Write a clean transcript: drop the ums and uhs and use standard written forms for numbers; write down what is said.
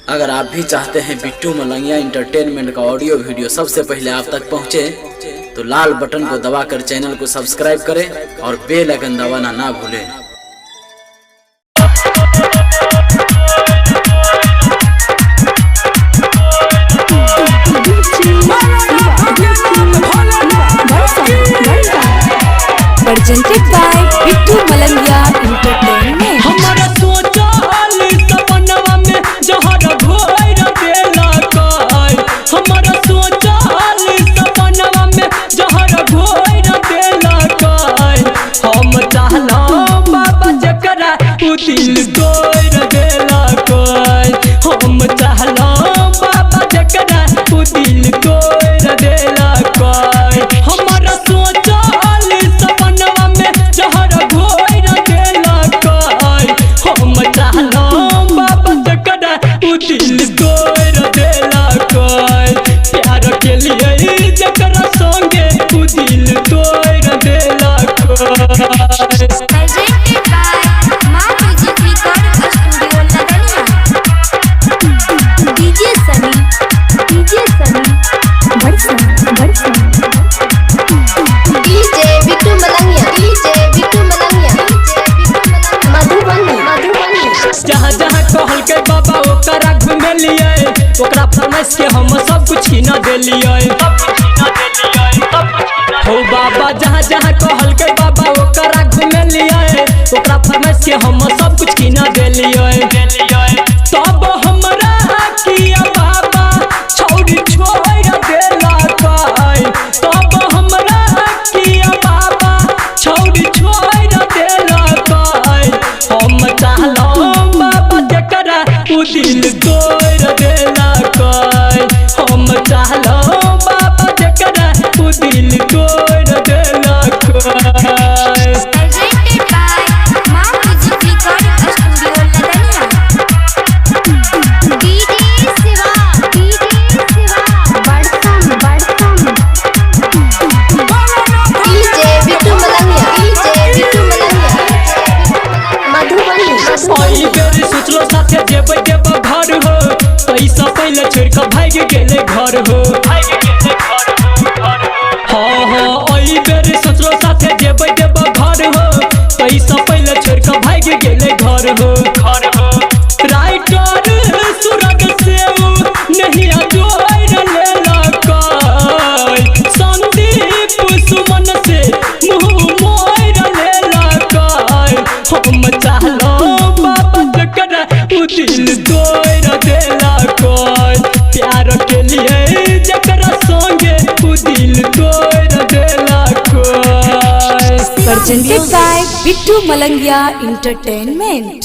अगर आप भी चाहते हैं बिट्टू मलंगिया इंटरटेनमेंट का ऑडियो वीडियो सबसे पहले आप तक पहुंचे, तो लाल बटन को दबाकर चैनल को सब्सक्राइब करें और बेल आइकन दबाना ना भूलें। presented by Bittu Malangiya entertainment. हमारा सोचल सपनवा में जहर घोर देला काय, हमारा सोचल सपनवा में जहर घोर देला काय। हम चाहला बाबा जकरा उ दिल तोड़ देला काय, हम चाहला बाबा जकरा उ दिल तोड़ देला काय। हमारा सोचल सपनवा में जहर घोर देला काय, हम चाहला बाबा जकरा उ दिल तोड़ देला काय। प्यार के लिए जकरा संगे उ दिल तोड़ देला काय। presented by Maa music recording studio Laganiya. DJ Sunny बड़सन DJ Bittu Malangiya Madhubani जहाँ जहाँ कहल के बाबा ओकरा घूमे लिए, ओकरा फरमाइश के हम सब कुछ ही न देलिए। हो बाबा जहाँ जहाँ कहल के बाबा ओकरा घूमे लिए, ओकरा फरमाइश के हम सब कुछ ही न देलिए। तब हमरा किया बाबा छौरी छोड़ देला काय, तब हमरा किया बाबा छौरी छोड़ देला काय। हम चाहला बाबा जकरा उ दिल तोड़ देला काय, हम चाहला बाबा जकरा उ दिल तोड़ देला काय। presented by Maa music recording studio Laganiya. DJ Shiva Badsan DJ Bittu Malangiya Madhubani आई बेरी सोचलो साथे जेबै देब घर हो, पैसा पहले छोड़ के भाग गेले घर हो। हाँ हाँ आई बेरी सोचलो साथे जेबै देब घर हो, पैसा पहले छोड़ के भाग गेले घर हो। राइटर सूरज से नहीं जोड़ लेला काय, संदीप सुमन से मुँह मोड़ लेला काय। हम चाहला बाबा जकरा उ दिल तोड़ देला काय, प्यार के लिए जकरा संगे उ दिल तोड़ देला काय। presented by Bittu Malangiya entertainment.